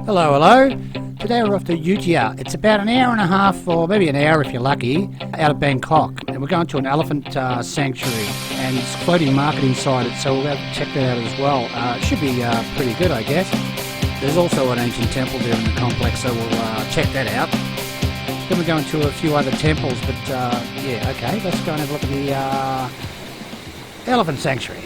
Hello, hello. Today we're off to Ayutthaya. It's about an hour and a half, or maybe an hour if you're lucky, out of Bangkok. And we're going to an elephant sanctuary, and it's floating market inside it, so we'll have to check that out as well. It should be pretty good, I guess. There's also an ancient temple there in the complex, so we'll check that out. Then we're going to a few other temples, but yeah, okay, let's go and have a look at the elephant sanctuary.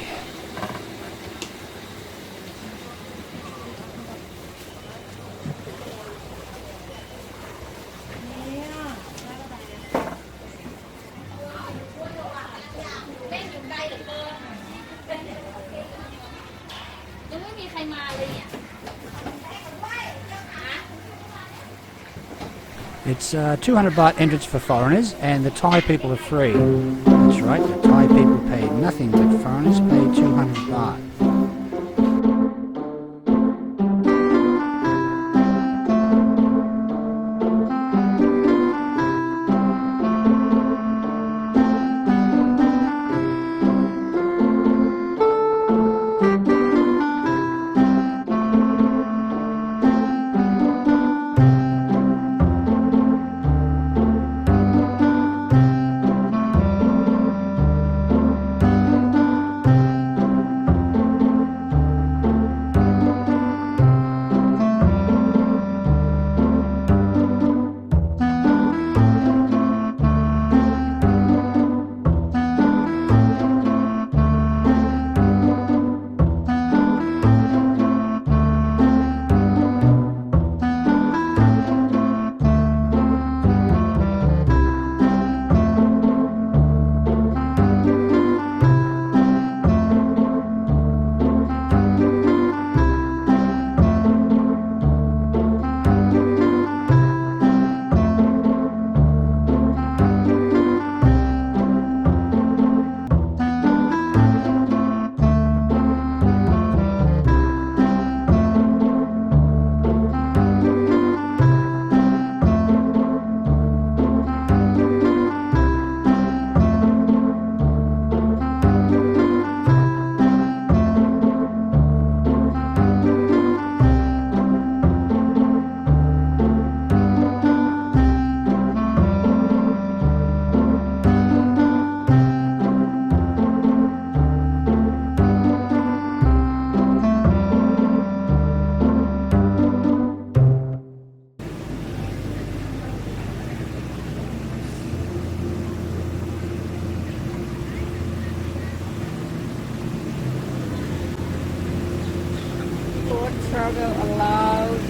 It's 200 baht entrance for foreigners, and the Thai people are free. That's right, the Thai people pay nothing, but foreigners pay 200 baht. Travel allowed,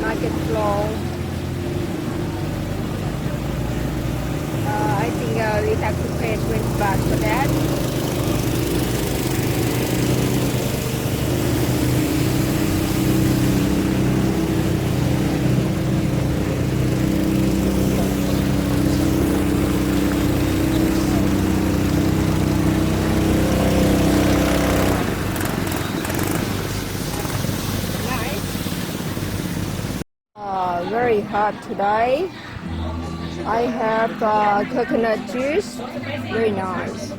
market floor. I think we have to pay 20 baht for that. Very hot today. I have coconut juice, very nice.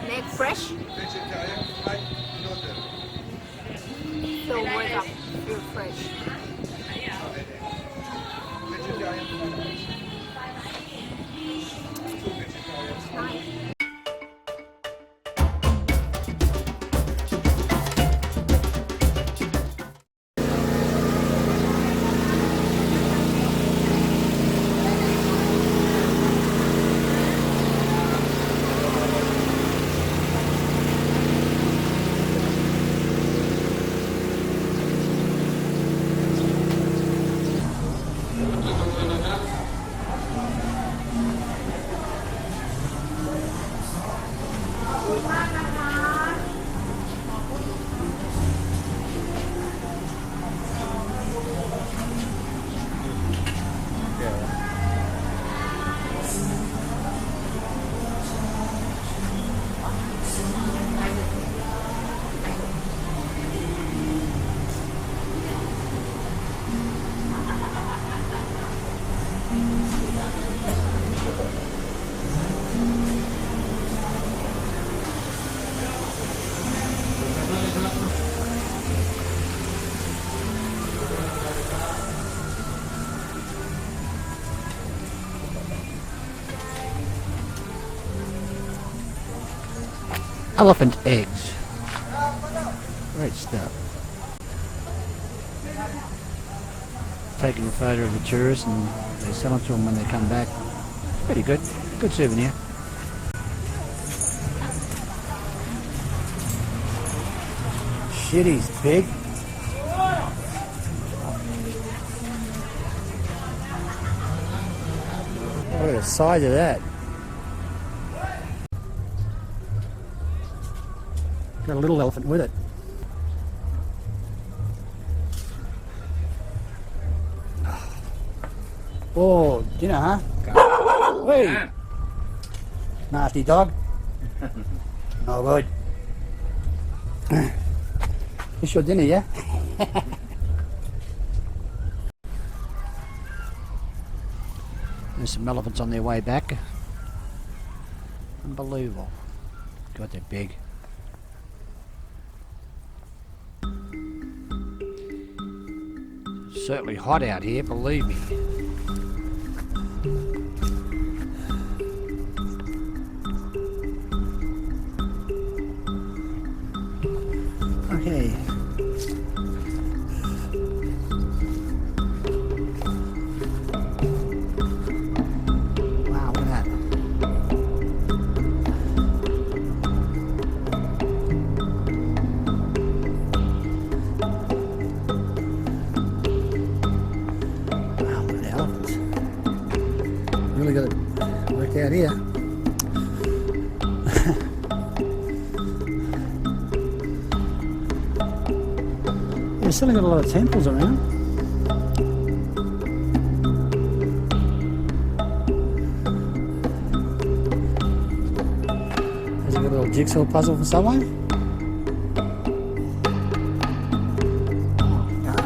Make fresh. So wake up, feel fresh. Nice. elephant eggs. Great stuff. Taking a photo of the tourists and they sell them to them when they come back. Pretty good. Good souvenir. Shit, he's big. Look at the size of that. Got a little elephant with it. Oh, dinner, huh? Hey! Nasty dog. No good. It's your dinner, yeah? There's some elephants on their way back. Unbelievable. God, they're big. Certainly hot out here, believe me. Okay. Wow, look at that. Wow, look at the elephants. Really got it worked out here. We've still got a lot of temples around. There's a little jigsaw puzzle for someone. Oh, God.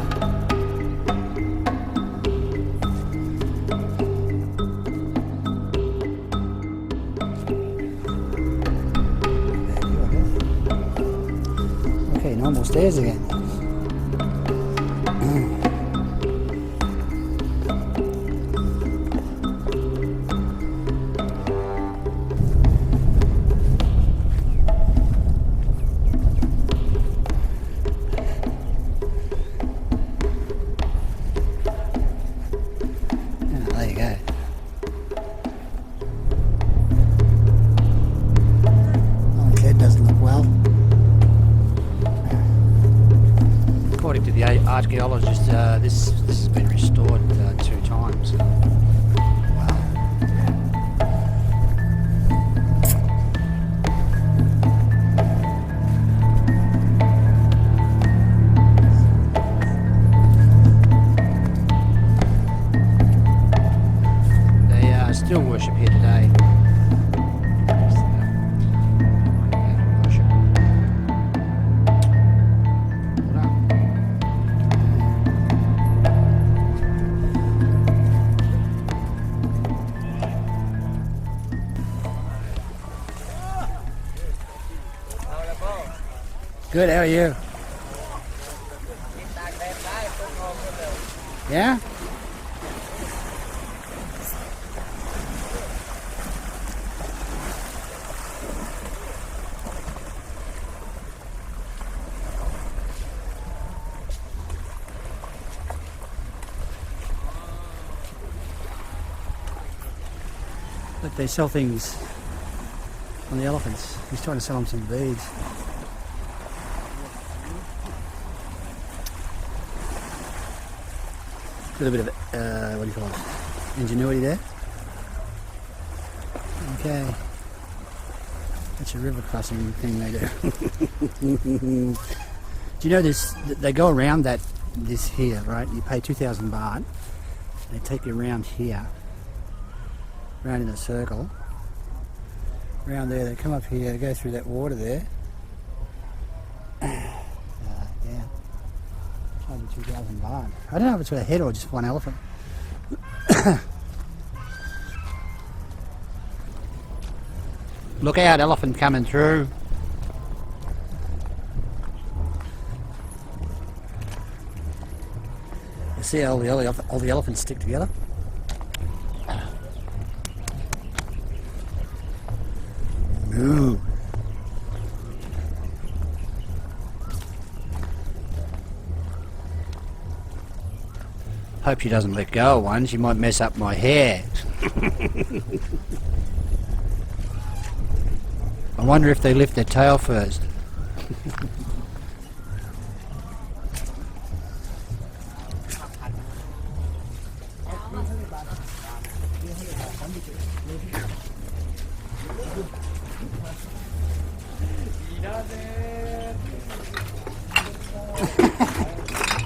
Okay, normal stairs again. There you go. Oh, his head doesn't look well. According to the archaeologist, this has been restored 2 times. Wow. They still worship here today. Good, how are you? Yeah? But they sell things on the elephants. He's trying to sell them some beads. A little bit of, what do you call it, ingenuity there. Okay. That's a river crossing thing they do. Do you know this, they go around this here, right? You pay 2,000 baht. They take you around here. Around in a circle. Around there, they come up here, they go through that water there. Yeah. 2,000 baht. I don't know if it's for a head or just for one elephant. Look out, elephant coming through. You see how all the elephants stick together? Moo. Hope she doesn't let go of one. She might mess up my hair. I wonder if they lift their tail first.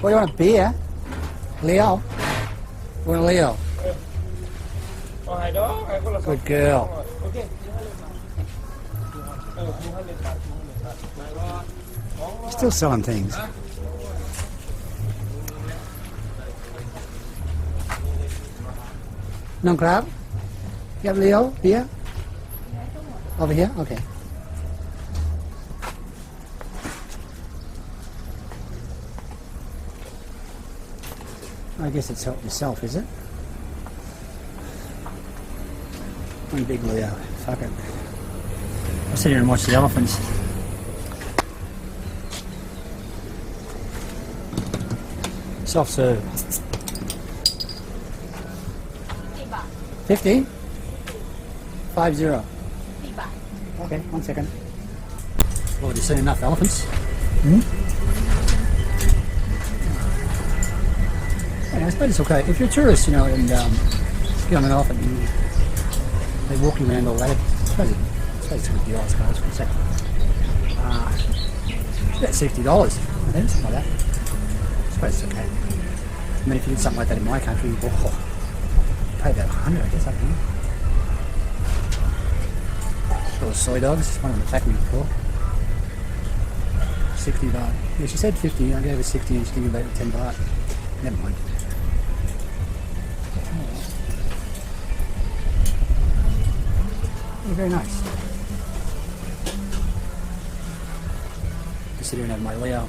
What do you want, a beer? Leo? You want a Leo? Good girl. Still selling things. Non crab? You have Leo? Beer? Over here? Okay. I guess it's help yourself, is it? One big Leo. Fuck it. I'll sit here and watch the elephants. Soft serve. 50? 50. Okay, 1 second. Already seen enough elephants. Yeah, I suppose it's okay. If you're a tourist, you know, and get on an elephant and they walk you around all that, I suppose it's a good deal, I suppose. 1 second. It's about $60, I think, something like that. I suppose it's okay. I mean, if you did something like that in my country, you'd pay about 100, I guess, I think. Little soy dogs, one of them attacked me before. 60 baht. Yeah, she said 50, I gave her 60 and she gave me about 10 baht. Never mind. Oh, very nice. Just sit here and have my Leo.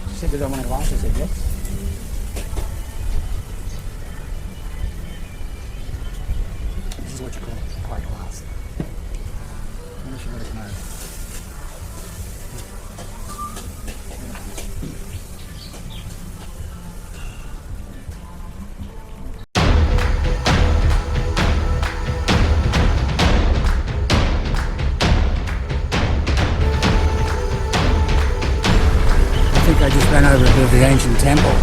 She said, did I want a glass? I said, yes. This is what you call a pie glass. Unless you let us know. I just ran over to the ancient temple.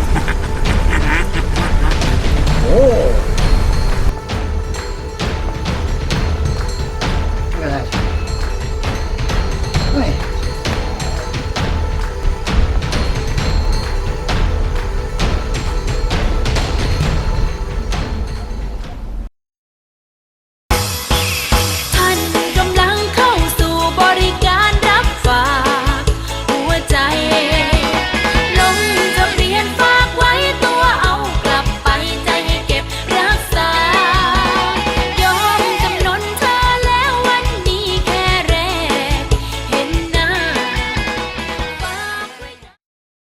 Oh!